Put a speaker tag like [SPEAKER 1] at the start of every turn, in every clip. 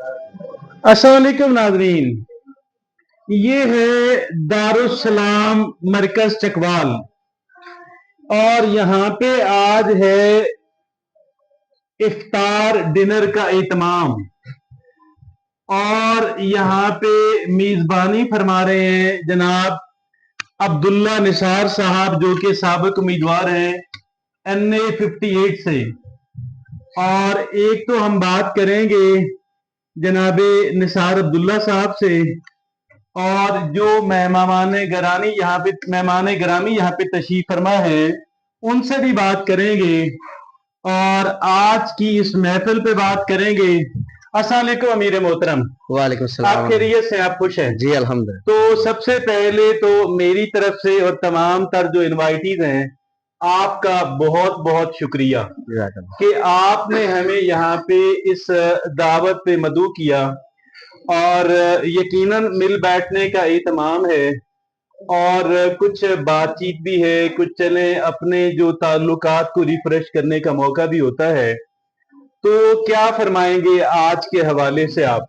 [SPEAKER 1] अस्सलाम वालेकुम नाजरीन, ये है दारुस्सलाम मरकज चकवाल और यहाँ पे आज है इफ्तार डिनर का एहतमाम और यहाँ पे मेजबानी फरमा रहे हैं जनाब अब्दुल्ला निसार साहब जो कि साबिक उम्मीदवार हैं NA 58 से। और एक तो हम बात करेंगे जनाबे निसार अब्दुल्ला साहब से और जो मेहमान गरामी यहाँ पे तशरीफ फरमा है उनसे भी बात करेंगे और आज की इस महफिल पे बात करेंगे। अस्सलाम वालेकुम अमीर मोहतरम।
[SPEAKER 2] वालेकुम सलाम।
[SPEAKER 1] आप खैरियत से, आप खुश हैं?
[SPEAKER 2] जी अल्हम्दुलिल्लाह।
[SPEAKER 1] तो सबसे पहले तो मेरी तरफ से और तमाम तर जो इनवाइटीज हैं आपका बहुत बहुत शुक्रिया कि आपने हमें यहाँ पे इस दावत पे मदऊ किया और यकीनन मिल बैठने का एहतमाम है और कुछ बातचीत भी है, कुछ चले अपने जो ताल्लुकात को रिफ्रेश करने का मौका भी होता है। तो क्या फरमाएंगे आज के हवाले से आप?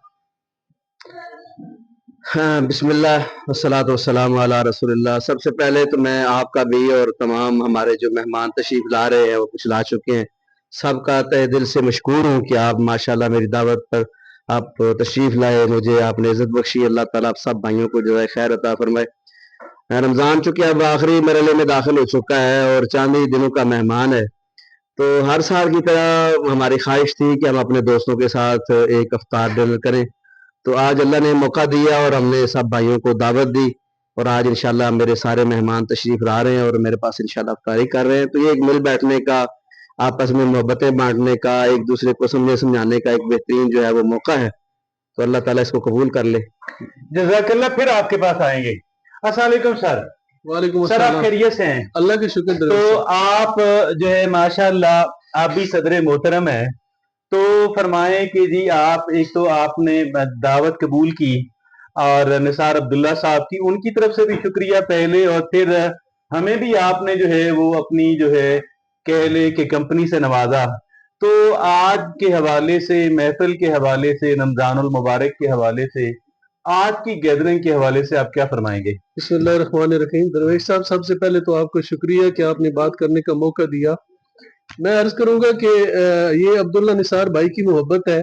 [SPEAKER 2] हाँ, बिस्मिल्लाह वस्सलातु वस्सलामु अला रसूलिल्लाह। सबसे पहले तो मैं आपका भी और तमाम हमारे जो मेहमान तशरीफ ला रहे हैं वो कुछ ला चुके हैं, सबका तहे दिल से मशकूर हूँ कि आप माशाल्लाह मेरी दावत पर आप तशरीफ लाए, मुझे आपने इज्जत बख्शी। अल्लाह ताला आप सब भाइयों को जज़ाए खैर अता फरमाए। रमज़ान चूँकि अब आखिरी मरहले में दाखिल हो चुका है और चंद ही दिनों का मेहमान है, तो हर साल की तरह हमारी ख्वाहिश थी कि हम अपने दोस्तों के साथ एक इफ्तार डिनर करें। तो आज अल्लाह ने मौका दिया और हमने सब भाइयों को दावत दी और आज इंशाल्लाह मेरे सारे मेहमान तशरीफ ला रहे हैं और मेरे पास इंशाल्लाह इफ्तारी कर रहे हैं। तो ये एक मिल बैठने का, आपस में मोहब्बतें बांटने का, एक दूसरे को समझाने का एक बेहतरीन जो है वो मौका है। तो अल्लाह ताला इसको कबूल कर ले।
[SPEAKER 1] जज़ाकल्लाह। फिर आपके पास आएंगे। अस्सलाम वालेकुम सर।
[SPEAKER 3] वालेकुम
[SPEAKER 1] सर, आप
[SPEAKER 3] अस्सलाम।
[SPEAKER 1] खैरियत से हैं?
[SPEAKER 3] अल्लाह के शुक्र।
[SPEAKER 1] तो आप जो है माशाल्लाह आप भी सदर मोहतरम है, तो फरमाएं कि जी आप एक तो आपने दावत कबूल की और निसार अब्दुल्ला साहब की, उनकी तरफ से भी शुक्रिया पहले, और फिर हमें भी आपने जो है वो अपनी जो है कह ले कि कंपनी से नवाजा। तो आज के हवाले से, महफिल के हवाले से, रमजानुल मुबारक के हवाले से, आज की गैदरिंग के हवाले से आप क्या फरमाएंगे?
[SPEAKER 3] बिस्मिल्लाहिर्रहमानिर्रहीम। दरवेश साहब, सबसे पहले तो आपको शुक्रिया कि आपने बात करने का मौका दिया। मैं अर्ज करूंगा कि ये अब्दुल्ला निसार भाई की मोहब्बत है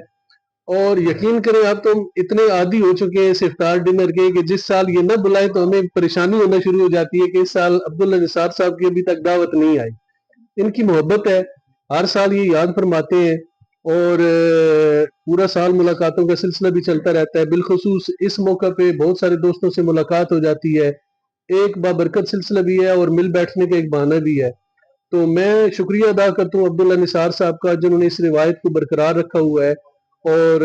[SPEAKER 3] और यकीन करें आप तो इतने आदी हो चुके हैं इस इफ्तार डिनर के कि जिस साल ये न बुलाए तो हमें परेशानी होना शुरू हो जाती है कि इस साल अब्दुल्ला निसार साहब की अभी तक दावत नहीं आई। इनकी मोहब्बत है, हर साल ये याद फरमाते हैं और पूरा साल मुलाकातों का सिलसिला भी चलता रहता है। बिलखुसूस इस मौका पे बहुत सारे दोस्तों से मुलाकात हो जाती है, एक बाबरकत सिलसिला भी है और मिल बैठने का एक बहाना भी है। तो मैं शुक्रिया अदा करता हूँ अब्दुल्ला निसार साहब का, जिन्होंने इस रिवायत को बरकरार रखा हुआ है। और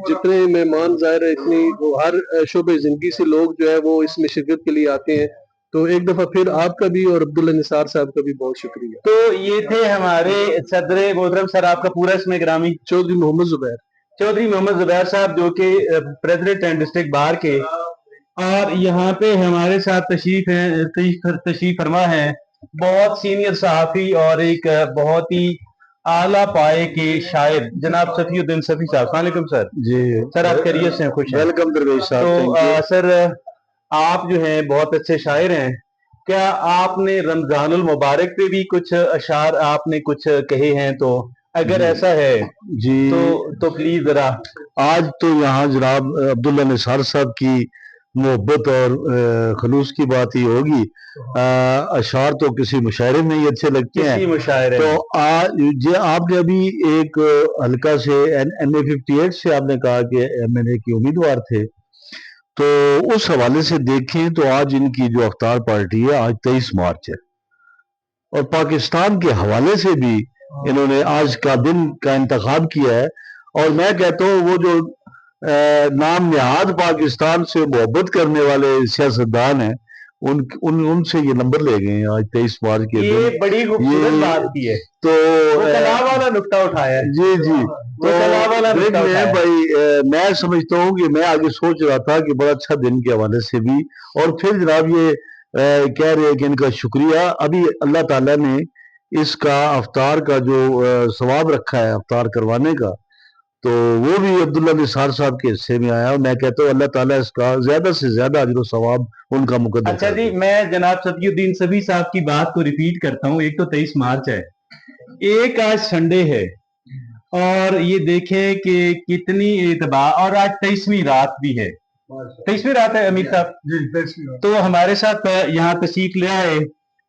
[SPEAKER 3] जितने मेहमान ज़ाहिर है, इतनी वो हर शोबे ज़िंदगी से लोग जो है वो इसमें शिरकत के लिए आते हैं। तो एक दफ़ा फिर आपका भी और अब्दुल्ला निसार साहब का भी बहुत शुक्रिया।
[SPEAKER 1] तो ये थे हमारे सदर मोहतरम। सर, आपका पूरा इसमें ग्रामी?
[SPEAKER 3] चौधरी मोहम्मद जुबैर।
[SPEAKER 1] चौधरी मोहम्मद जुबैर साहब, जो कि प्रेसिडेंट हैं डिस्ट्रिक्ट बार के, और यहाँ पे हमारे साथ तशरीफ फरमा है बहुत सीनियर सहाफ़ी और एक बहुत ही आला पाए के शायर जनाब सफीउद्दीन सफी साहब। वालेकुम सर।
[SPEAKER 3] जी
[SPEAKER 1] सर, आप खैरियत से हैं? खुश हैं?
[SPEAKER 3] वेलकम दरवेश साहब।
[SPEAKER 1] तो सर, आप जो हैं बहुत अच्छे शायर हैं। क्या आपने रमजानुल मुबारक पे भी कुछ अशार आपने कुछ कहे हैं? तो अगर ऐसा है
[SPEAKER 3] जी
[SPEAKER 1] तो प्लीज जरा।
[SPEAKER 3] आज तो यहाँ जनाब अब्दुल्ला निसार साहब की मोहब्बत और खलूस की बात ही होगी। अशार तो किसी मुशायरे में ही अच्छे लगते हैं।
[SPEAKER 1] किसी मुशायरे
[SPEAKER 3] तो आज ये आपने अभी एक हल्का से NA 58 से आपने कहा कि MNA की उम्मीदवार थे, तो उस हवाले से देखें तो आज इनकी जो अफ्तार पार्टी है, आज 23 मार्च है और पाकिस्तान के हवाले से भी इन्होंने आज का दिन का इंतखाब किया है। और मैं कहता हूँ वो जो नाम निहाद पाकिस्तान से मोहब्बत करने वाले सियासतदान हैं, उनसे ये नंबर ले गए हैं आज 23 मार्च के दिन।
[SPEAKER 1] ये बड़ी खूबसूरत बात की है।
[SPEAKER 3] तो
[SPEAKER 1] कलाम वाला नुक्ता उठाया है।
[SPEAKER 3] जी जी।
[SPEAKER 1] तो कलाम वाला नुक्ता उठाया है।
[SPEAKER 3] भाई मैं समझता हूँ कि मैं आगे सोच रहा था कि बड़ा अच्छा दिन के हवाले से भी, और फिर जनाब ये कह रहे हैं कि इनका शुक्रिया। अभी अल्लाह ताला ने इसका अफ्तार का जो सवाब रखा है अफ्तार करवाने का,
[SPEAKER 4] तो वो भी अब्दुल्ला निसार साहब के हिस्से में आया, और मैं कहता हूँ अल्लाह ताला इसका ज्यादा से ज्यादा अजर सवाब उनका मुकद्दर
[SPEAKER 1] अच्छा
[SPEAKER 4] कर
[SPEAKER 1] जी,
[SPEAKER 4] दे।
[SPEAKER 1] मैं जनाब सफीउद्दीन सभी साहब की बात को रिपीट करता हूँ। एक तो 23 मार्च है, एक आज संडे है, और ये देखें कि कितनी एतबार, और आज 23वीं रात भी है। 23वीं रात है अमीर साहब। तो हमारे साथ यहाँ तशरीफ ले आए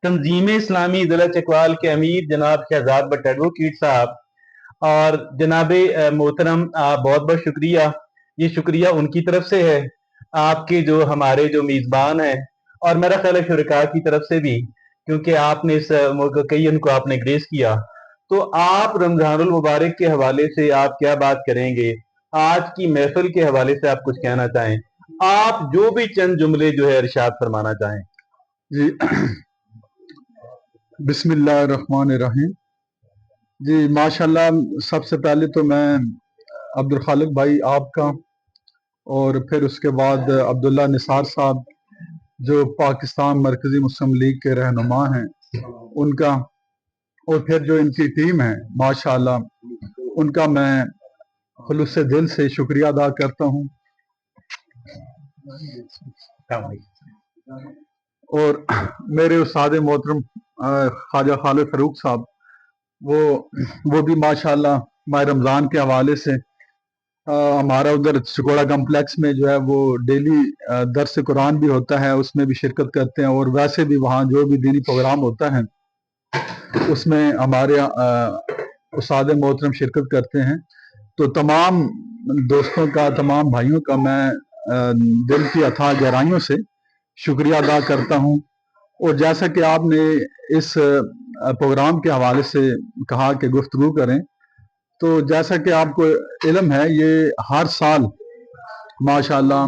[SPEAKER 1] तंजीम इस्लामी जिला चकवाल के अमीर जनाब शहजाद भट्ट एडवोकेट साहब, और जनाब मोहतरम, बहुत बहुत शुक्रिया। ये शुक्रिया उनकी तरफ से है, आपके जो हमारे जो मेजबान हैं, और मेरा ख्याल है शुरका की तरफ से भी, क्योंकि आपने इस मौके कई उनको आपने ग्रेस किया। तो आप रमजानुल मुबारक के हवाले से आप क्या बात करेंगे, आज की महफिल के हवाले से आप कुछ कहना चाहें, आप जो भी चंद जुमले जो है इरशाद फरमाना चाहें।
[SPEAKER 5] जी बिस्मिल्लाहिर्रहमानिर्रहीम। जी माशाल्लाह, सबसे पहले तो मैं अब्दुल खालिक भाई आपका, और फिर उसके बाद अब्दुल्ला निसार साहब जो पाकिस्तान मरकजी मुस्लिम लीग के रहनुमा हैं उनका, और फिर जो इनकी टीम है माशाल्लाह उनका मैं खुलूस से दिल से शुक्रिया अदा करता हूँ। और मेरे उस्ताद मोहतरम ख्वाजा खालिद फरूक साहब, वो भी माशाल्लाह माह रमज़ान के हवाले से हमारा उधर सिकोड़ा कम्प्लेक्स में जो है वो डेली दर्स कुरान भी होता है, उसमें भी शिरकत करते हैं, और वैसे भी वहाँ जो भी दीनी प्रोग्राम होता है उसमें हमारे उस्ताद मोहतरम शिरकत करते हैं। तो तमाम दोस्तों का, तमाम भाइयों का मैं दिल की अथाह गहराइयों से शुक्रिया अदा करता हूँ। और जैसा कि आपने इस प्रोग्राम के हवाले से कहा कि गुफ्तगू करें, तो जैसा कि आपको इल्म है, ये हर साल माशाल्लाह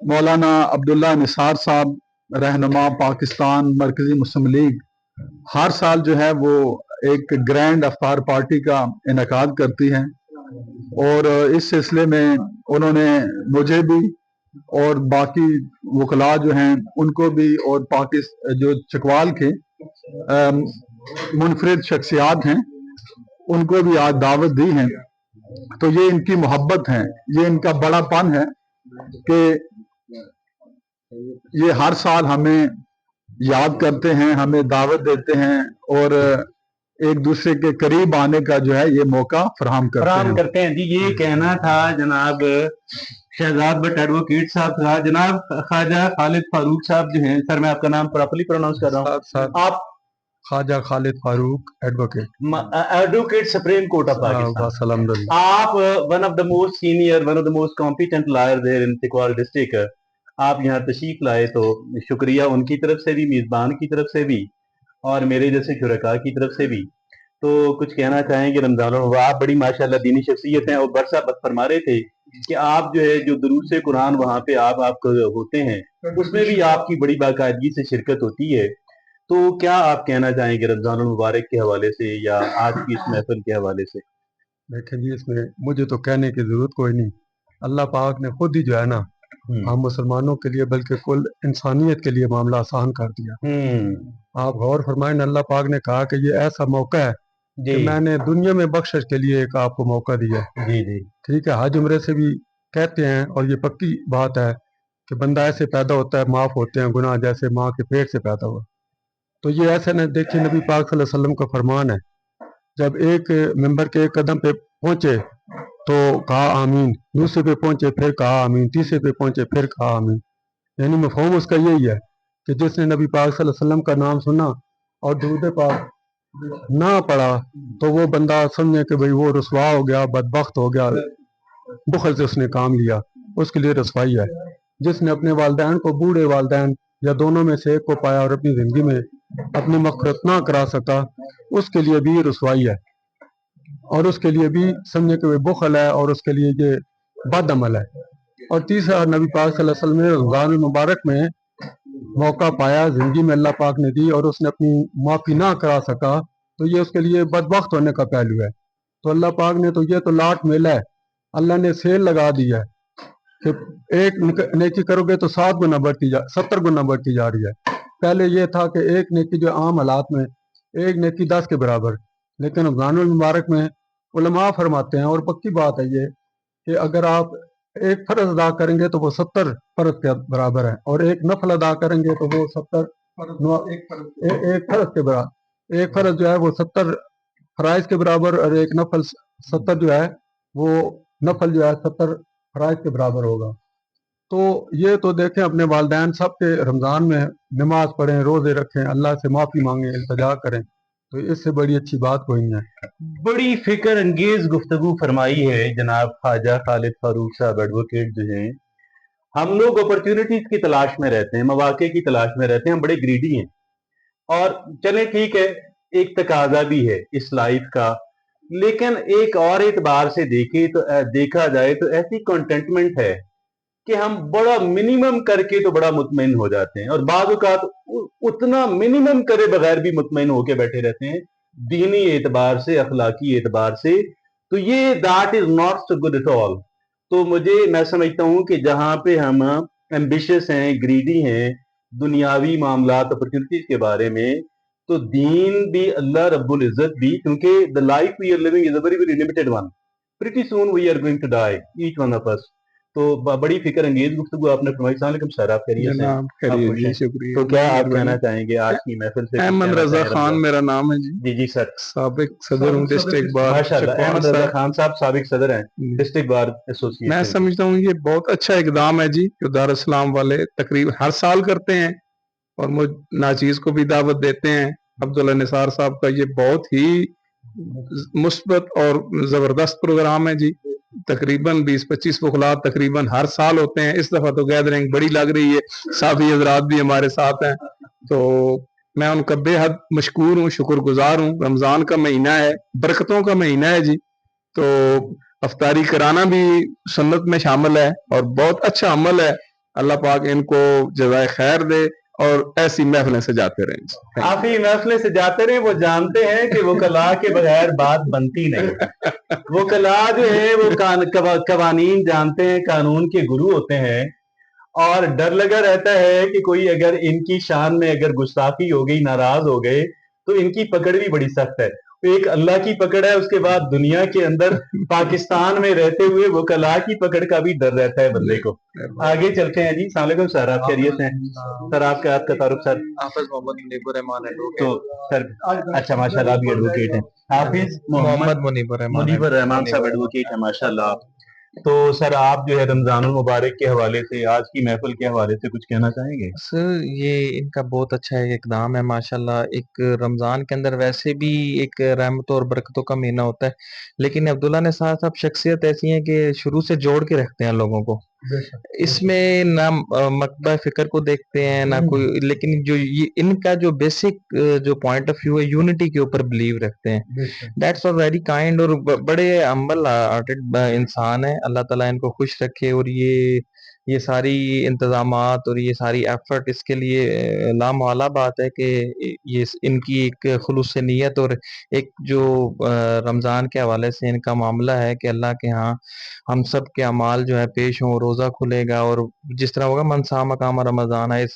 [SPEAKER 5] मौलाना अब्दुल्ला निसार साहब रहनुमा पाकिस्तान मरकजी मुस्लिम लीग हर साल जो है वो एक ग्रैंड अफ्तार पार्टी का इनकाद करती है, और इस सिलसिले में उन्होंने मुझे भी और बाकी वकला जो हैं उनको भी, और जो चकवाल के मुनफरिद शख्सियात हैं उनको भी आज दावत दी है। तो ये इनकी मोहब्बत है, ये इनका बड़ापन है कि ये हर साल हमें याद करते हैं, हमें दावत देते हैं, और एक दूसरे के करीब आने का जो है ये मौका फराहम करते हैं।
[SPEAKER 1] जी ये कहना था जनाब शहजाद भट्ट एडवोकेट साहब का। जनाब ख्वाजा खालिद फारूक साहब जो हैं, सर मैं आपका नाम प्रॉपर्ली प्रोनाउंस कर रहा हूँ, आप
[SPEAKER 5] Khawaja Khalid Farooq
[SPEAKER 1] advocate supreme court of Pakistan, आप one of the most senior, one of the most competent lawyer there in Tikwal district, आप यहाँ तशरीफ लाए, तो शुक्रिया उनकी तरफ से भी, मेजबान की तरफ से भी, और मेरे जैसे शुरका की तरफ से भी। तो कुछ कहना चाहेंगे रमजान, आप बड़ी माशाल्लाह दीनी शख्सियत हैं, और बरसा बत फरमा रहे थे कि आप जो है जो दुरूद से कुरान वहाँ पे आप होते हैं, उसमें भी आपकी बड़ी बाकायदगी से शिरकत होती है। तो क्या आप कहना चाहेंगे रमजान मुबारक के हवाले से या आज की इस महफिल के हवाले से?
[SPEAKER 5] देखें जी, इसमें मुझे तो कहने की जरूरत कोई नहीं, अल्लाह पाक ने खुद ही जो है ना हम मुसलमानों के लिए बल्कि कुल इंसानियत के लिए मामला आसान कर दिया। आप गौर फरमाएं, अल्लाह पाक ने कहा कि ये ऐसा मौका है कि मैंने दुनिया में बख्शिश के लिए एक आपको मौका दिया है।
[SPEAKER 1] जी जी
[SPEAKER 5] ठीक है, हज उम्रे से भी कहते हैं, और ये पक्की बात है कि बंदा ऐसे पैदा होता है, माफ होते हैं गुनाह जैसे माँ के पेट से पैदा हुआ। तो ये ऐसे न देखिए, नबी पाक सल्लल्लाहु अलैहि वसल्लम का फरमान है, जब एक मेंबर के एक कदम पे पहुंचे तो कहा आमीन, दूसरे पे पहुंचे फिर कहा आमीन, तीसरे पे पहुंचे फिर कहा आमीन। यानी मफहूम उसका यही है कि जिसने नबी पाक सल्लल्लाहु अलैहि वसल्लम का नाम सुना और दुरूद पाक ना पढ़ा, तो वो बंदा समझे कि भाई वो रुसवा हो गया, बदबख्त हो गया, बुखल से उसने काम लिया, उसके लिए रसवाई है। जिसने अपने वालदैन को, बूढ़े वालदैन या दोनों में से एक को पाया और अपनी जिंदगी में अपनी मग़फ़िरत ना करा सका, उसके लिए भी रुसवाई है, और उसके लिए भी समझे कि वे बुखल है, और उसके लिए ये बद अमल है। और तीसरा, नबी पाक सल्लल्लाहु अलैहि वसल्लम ने रमज़ान मुबारक में मौका पाया, जिंदगी में अल्लाह पाक ने दी, और उसने अपनी माफ़ी ना करा सका, तो ये उसके लिए बदबख्त होने का पहलू है। तो अल्लाह पाक ने तो ये तो लाट मेला है, अल्लाह ने सेल लगा दी है कि एक नेकी करोगे तो 7 गुना बढ़ती 70 गुना बढ़ती जा रही है। पहले ये था कि एक नेकी जो आम हालात में एक नेकी 10 के बराबर, लेकिन रमज़ानुल मुबारक में उलमा फरमाते हैं, और पक्की बात है ये, कि अगर आप एक फर्ज अदा करेंगे तो वो 70 फर्ज के बराबर है, और एक नफल अदा करेंगे तो वो 70 एक फर्ज के बराबर, एक फर्ज जो है वो 70 फराइज के बराबर, और एक नफल 70 जो है वो नफल जो है 70 फराइज के बराबर होगा। तो ये तो देखें, अपने वालिदैन सब के रमज़ान में नमाज पढ़ें, रोज़े रखें, अल्लाह से माफ़ी मांगें, इल्तिजा करें, तो इससे बड़ी अच्छी बात कोई नहीं है।
[SPEAKER 1] बड़ी फिक्र अंगेज गुफ्तगू फरमाई है जनाब ख्वाजा खालिद फारूक साहब एडवोकेट जो हैं। हम लोग अपॉर्चुनिटीज की तलाश में रहते हैं, मौके की तलाश में रहते हैं, हम बड़े ग्रीडी हैं। और चले ठीक है, एक तकाजा भी है इस लाइफ का, लेकिन एक और एतबार से देखा जाए तो ऐसी कंटेंटमेंट है कि हम बड़ा मिनिमम करके तो बड़ा मुतमईन हो जाते हैं, और बाज़ औक़ात उतना मिनिमम करे बगैर भी मुतमईन होके बैठे रहते हैं, दीनी एतबार से, अखलाकी एतबार से। तो ये that is not so good at all. तो मैं समझता हूँ कि जहाँ पे हम एम्बिशियस हैं, ग्रीडी हैं दुनियावी मामलात अपॉर्चुनिटीज के बारे में, तो दीन भी, अल्लाह रब्बुल इज्जत भी, क्योंकि the life we are living is a very very limited one, pretty soon we are going to die each one of us. तो बड़ी फिक्र अंगेज गुफ्तगू आपने फरमाई। अस्सलाम वालेकुम सर, आप खैरियत से हैं?
[SPEAKER 3] जनाब
[SPEAKER 1] आप
[SPEAKER 3] खैरियत
[SPEAKER 1] खुश
[SPEAKER 3] जी,
[SPEAKER 1] हैं?
[SPEAKER 3] शुक्रिया।
[SPEAKER 1] तो क्या आप
[SPEAKER 3] मेहरबानी।
[SPEAKER 1] कहना चाहेंगे आज की महफिल से? कुछ
[SPEAKER 3] अहमद
[SPEAKER 1] कहना
[SPEAKER 3] रजा
[SPEAKER 1] चाहें
[SPEAKER 3] खान
[SPEAKER 1] रमजान?
[SPEAKER 3] मेरा नाम है जी,
[SPEAKER 1] जी सर।
[SPEAKER 3] साबिक सदर हूँ डिस्ट्रिक्ट बार
[SPEAKER 1] माशाल्लाह,
[SPEAKER 3] चकवाल
[SPEAKER 1] अहमद रजा
[SPEAKER 3] साहब।
[SPEAKER 1] खान साहब साबिक सदर हैं
[SPEAKER 3] जी।
[SPEAKER 1] डिस्ट्रिक्ट बार
[SPEAKER 3] मैं
[SPEAKER 1] एसोसिएशन के।
[SPEAKER 3] समझता हूँ ये बहुत अच्छा इकदाम है जी, जो दारुस्सलाम वाले तकरीबन हर साल करते हैं, और मुझ नाचीज को भी दावत देते हैं। अब्दुल्ला निसार साहब का ये बहुत ही मुस्बत और जबरदस्त प्रोग्राम है जी। तकरीबन 20-25 वकलात तकरीबन हर साल होते हैं। इस दफा तो गैदरिंग बड़ी लग रही है, साफी हजरात भी हमारे साथ हैं, तो मैं उनका बेहद मशकूर हूँ, शुक्रगुजार हूँ। रमजान का महीना है, बरकतों का महीना है जी, तो अफ्तारी कराना भी सुन्नत में शामिल है और बहुत अच्छा अमल है। अल्लाह पाक इनको जज़ाए खैर दे और ऐसी महफिलें सजाते रहें।
[SPEAKER 1] आप ही महफिलें से जाते रहे, वो जानते हैं कि वो कला के बगैर बात बनती नहीं। वो कला जो है वो कवानीन जानते हैं, कानून के गुरु होते हैं, और डर लगा रहता है कि कोई अगर इनकी शान में अगर गुस्ताखी हो गई, नाराज हो गए, तो इनकी पकड़ भी बड़ी सख्त है। तो एक अल्लाह की पकड़ है, उसके बाद दुनिया के अंदर पाकिस्तान में रहते हुए वो कला की पकड़ का भी डर रहता है बंदे को। आगे चलते हैं जी। अस्सलाम वालेकुम सर, आप खैरियत से हैं? सर आपका तारुफ सर?
[SPEAKER 6] हाफिज मोहम्मद मुनीबुर रहमान
[SPEAKER 1] तो सर अच्छा, माशाल्लाह आप भी एडवोकेट हैं। हाफिज मोहम्मद
[SPEAKER 6] मुनीबुर रहमान
[SPEAKER 1] मुनीबर रहमान साहब एडवोकेट हैं, माशाल्लाह। तो सर आप जो है रमजानुल मुबारक के हवाले से, आज की महफिल के हवाले से कुछ कहना चाहेंगे?
[SPEAKER 6] सर ये इनका बहुत अच्छा एक इकदाम है माशाल्लाह। एक रमज़ान के अंदर वैसे भी एक रहमतों और बरकतों का महीना होता है, लेकिन अब्दुल्ला निसार साहब शख्सियत ऐसी है कि शुरू से जोड़ के रखते हैं लोगों को। इसमें ना मकबा फिक्र को देखते हैं ना कोई, लेकिन जो ये इनका जो बेसिक जो पॉइंट ऑफ व्यू है, यूनिटी के ऊपर बिलीव रखते हैं। दैट्स अ वेरी काइंड, और बड़े हम्बल हार्टेड इंसान है। अल्लाह ताला इनको खुश रखे, और ये सारी इंतजामात और ये सारी एफर्ट इसके लिए लामवाला बात है कि ये इनकी एक खुलूस नीयत और एक जो रमज़ान के हवाले से इनका मामला है कि अल्लाह के यहाँ हम सब के अमाल जो है पेश हों, रोज़ा खुलेगा, और जिस तरह होगा मन सामा कामा रमज़ान है,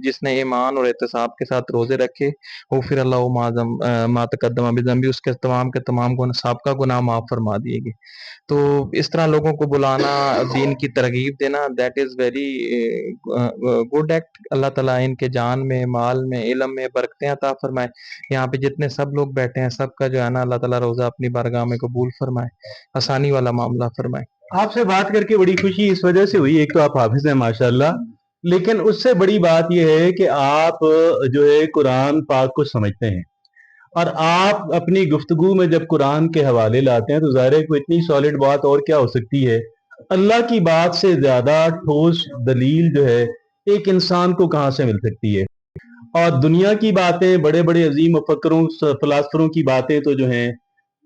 [SPEAKER 6] जिसने ईमान और एहतिसाब के साथ रोजे रखे, वो फिर अल्लाह मा तकद्दम बिज़ंबी, उसके तमाम के तमाम सबका गुनाह माफ फरमा दिए गए। तो इस तरह लोगों को बुलाना, दीन की तरगीब देना, that is very good act. Allah ताला इनके जान में, माल में, इल्म में बरकतें अता फरमाए। यहाँ पे जितने सब लोग बैठे हैं, सबका जो है ना अल्लाह ताला रोज़ा अपनी बारगाह में कबूल फरमाए, आसानी वाला मामला फरमाए।
[SPEAKER 1] आपसे बात करके बड़ी खुशी इस वजह से हुई, एक तो आप हाफिज हैं माशाल्लाह, लेकिन उससे बड़ी बात यह है कि आप जो है कुरान पाक को समझते हैं, और आप अपनी गुफ्तगू में जब कुरान के हवाले लाते हैं तो ज़ाहिर है कोई इतनी सॉलिड बात और क्या हो सकती है। अल्लाह की बात से ज्यादा ठोस दलील जो है एक इंसान को कहाँ से मिल सकती है। और दुनिया की बातें, बड़े बड़े अजीम मुफक्करों, फिलासफरों की बातें तो जो हैं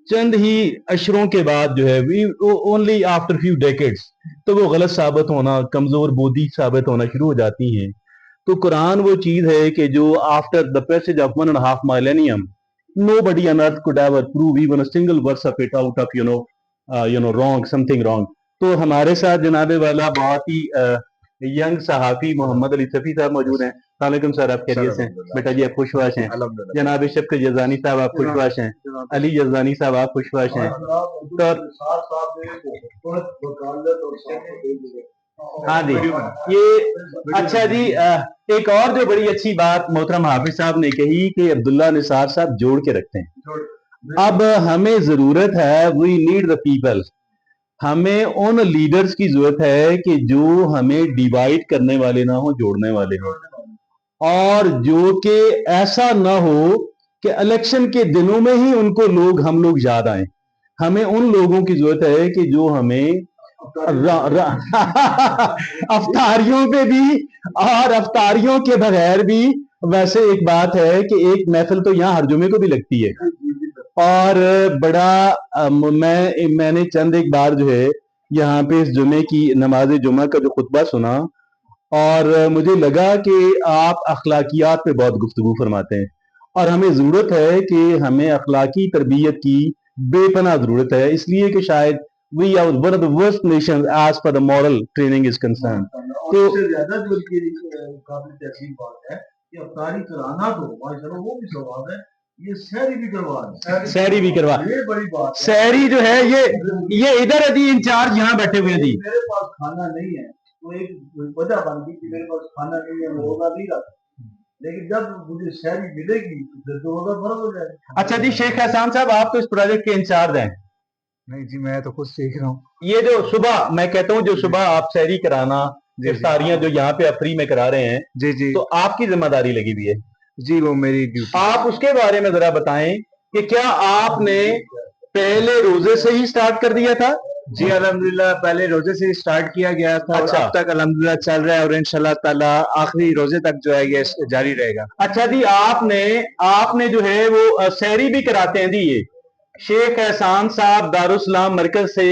[SPEAKER 1] चंद ही अशरों के बाद जो है we only after few decades तो वो गलत साबित होना, कमजोर बोधी साबित होना शुरू हो जाती हैं। तो कुरान वो चीज है कि जो after the passage of 1.5 millennium nobody on earth could ever prove even a single verse of it out of wrong, something wrong. तो हमारे साथ जनाबे वाला बहुत ही यंग सहाफी मोहम्मद अली सफ़ी साहब मौजूद हैं। वालेकुम सर, आप खैरियत से हैं? बेटा जी आप खुशबाश हैं? जनाब शफकत जजानी साहब आप खुशबाश हैं? अली जजानी साहब आप खुशबाश हैं? तो हाँ जी, ये अच्छा जी, एक और जो बड़ी अच्छी बात मोहतरम हाफिज साहब ने कही कि अब्दुल्ला निसार साहब जोड़ के रखते हैं। अब हमें जरूरत है, वी नीड द पीपल, हमें उन लीडर्स की जरूरत है कि जो हमें डिवाइड करने वाले ना हो, जोड़ने वाले हो, और जो कि ऐसा ना हो कि इलेक्शन के दिनों में ही उनको हम लोग याद आए। हमें उन लोगों की जरूरत है कि जो हमें अफ्तारियों पे भी, और अफ्तारियों के बगैर भी। वैसे एक बात है कि एक महफिल तो यहाँ हर जुमे को भी लगती है, और बड़ा मैंने चंद एक बार जो है यहाँ पे इस जुमे की नमाज जुमा का जो खुतबा सुना, और मुझे लगा कि आप अखलाकियात पे बहुत गुफ्तगू फरमाते हैं, और हमें ज़रूरत है कि हमें अखलाकी तरबियत की बेपनाह ज़रूरत है, इसलिए कि शायद we are one of the worst nation as per the moral training is concern. तो
[SPEAKER 4] ज्यादा जो काबिल तहसीन बात है कि अफ्तारी कराना तो माशाल्लाह वो भी सवाब है, ये सहरी भी करवा,
[SPEAKER 1] सहरी भी करवा,
[SPEAKER 4] ये बड़ी बात है।
[SPEAKER 1] सहरी जो है ये इधर है जी, इंचार्ज यहाँ बैठे हुए हैं जी।
[SPEAKER 4] मेरे पास खाना नहीं है तो एक वजह बन गई कि मेरे पास खाना नहीं है, मैं रोजा नहीं रखता, लेकिन जब मुझे सहरी मिलेगी तो फिर तो रोजा फर्ज हो जाएगा।
[SPEAKER 1] अच्छा जी, शेख एहसान साहब आप तो इस प्रोजेक्ट के इंचार्ज हैं।
[SPEAKER 4] नहीं जी, मैं तो खुद सीख रहा हूँ।
[SPEAKER 1] ये जो सुबह, मैं कहता हूँ जो सुबह आप सहरी कराना, इफ्तारियां जो यहाँ पे फ्री में करा रहे हैं,
[SPEAKER 4] जी जी
[SPEAKER 1] तो आपकी जिम्मेदारी लगी हुई है
[SPEAKER 4] जी, वो मेरी ड्यूटी।
[SPEAKER 1] आप उसके बारे में जरा बताएं कि क्या आपने पहले रोजे से ही स्टार्ट कर दिया था?
[SPEAKER 4] जी अल्हम्दुलिल्लाह, पहले रोजे से स्टार्ट किया गया था,
[SPEAKER 1] अच्छा।
[SPEAKER 4] और अब तक अल्हम्दुलिल्लाह चल रहा है, और इंशाल्लाह ताला आखिरी रोजे तक जो है ये जारी रहेगा।
[SPEAKER 1] अच्छा जी, आपने जो है वो सहरी भी कराते हैं जी, ये शेख एहसान साहब दारुस्सलाम मरकज से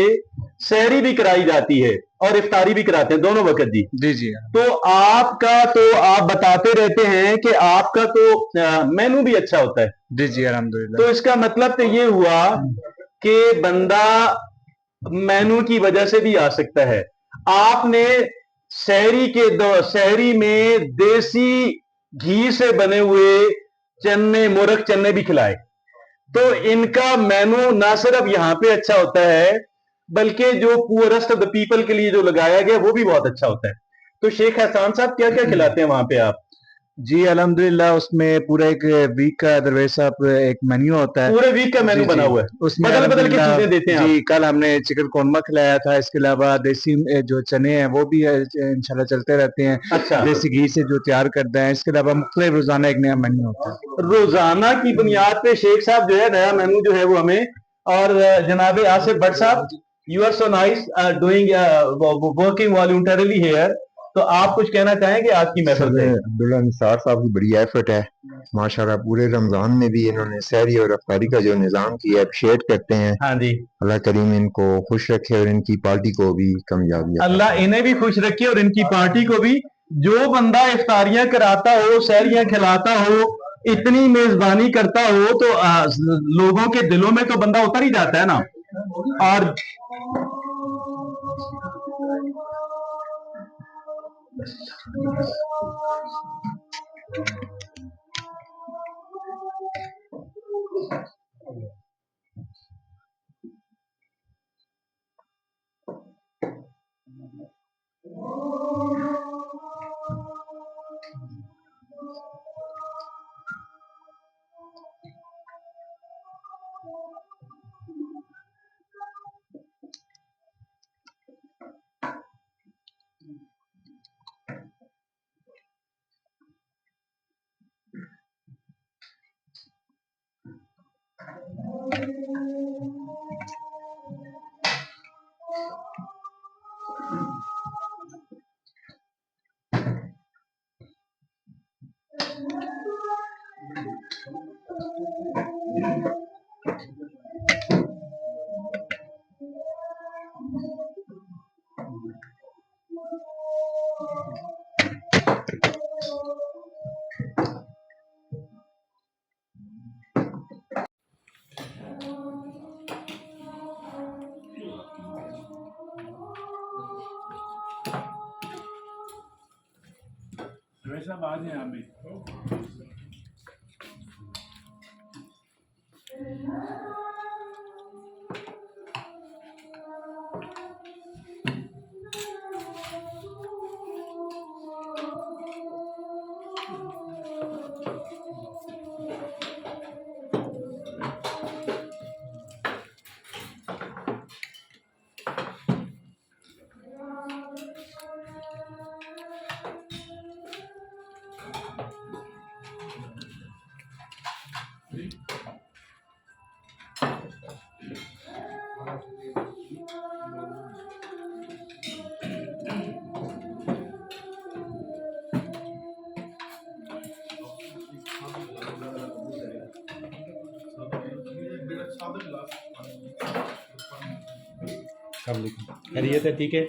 [SPEAKER 1] सहरी भी कराई जाती है और इफ्तारी भी कराते हैं, दोनों वक्त जी।
[SPEAKER 4] जी जी
[SPEAKER 1] तो आपका तो आप बताते रहते हैं कि आपका तो मेनू भी अच्छा होता है।
[SPEAKER 4] जी जी अल्हम्दुलिल्लाह।
[SPEAKER 1] तो इसका मतलब तो ये हुआ कि बंदा मेनू की वजह से भी आ सकता है। आपने सहरी में देसी घी से बने हुए चने, मोरक चने भी खिलाए, तो इनका मेनू ना सिर्फ यहाँ पे अच्छा होता है, बल्कि जो पुअरेस्ट ऑफ द पीपल के लिए जो लगाया गया वो भी बहुत अच्छा होता है। तो शेख एहसान साहब क्या क्या खिलाते हैं वहां पे आप?
[SPEAKER 4] जी अल्हम्दुलिल्लाह, उसमें पूरा एक वीक का दरवेश साहब एक मेन्यू होता है,
[SPEAKER 1] पूरे वीक का मेनू बना हुआ है,
[SPEAKER 4] उसमें
[SPEAKER 1] बदल बदल के
[SPEAKER 4] अल्हम्दुलिल्लाह।
[SPEAKER 1] चीजें देते हैं
[SPEAKER 4] जी
[SPEAKER 1] आप।
[SPEAKER 4] कल हमने चिकन कोरमा खिलाया था, इसके अलावा देसी जो चने हैं वो भी इंशाल्लाह चलते रहते हैं,
[SPEAKER 1] अच्छा,
[SPEAKER 4] देसी घी से जो तैयार करते हैं। इसके अलावा मुख्तलिफ रोजाना एक नया मेन्यू होता है।
[SPEAKER 1] रोजाना की बुनियाद पे शेख साहब जो है नया मेनू जो है वो हमें, और जनाब आसिफ भट्ट साहब, you are so nice doing working voluntarily here, तो आप कुछ कहना चाहेंगे आज की महफिल से?
[SPEAKER 7] अब्दुल्ला निसार साहब की बड़ी एफर्ट है माशाल्लाह, पूरे रमजान में भी इन्होंने सहरी और अफ्तारी का जो निजाम किया, अप्रिशिएट करते हैं।
[SPEAKER 1] हाँ जी,
[SPEAKER 7] अल्लाह करीम इनको खुश रखे और इनकी पार्टी को भी कामयाबी
[SPEAKER 1] अल्लाह इन्हें भी खुश रखे और इनकी पार्टी को भी। जो बंदा इफ्तारियां कराता हो, सहरियां खिलाता हो, इतनी मेजबानी करता हो, तो लोगों के दिलों में तो बंदा उतर ही जाता है ना। और
[SPEAKER 8] वैसा बात है यहाँ पे।
[SPEAKER 1] खैरियत है, ठीक है।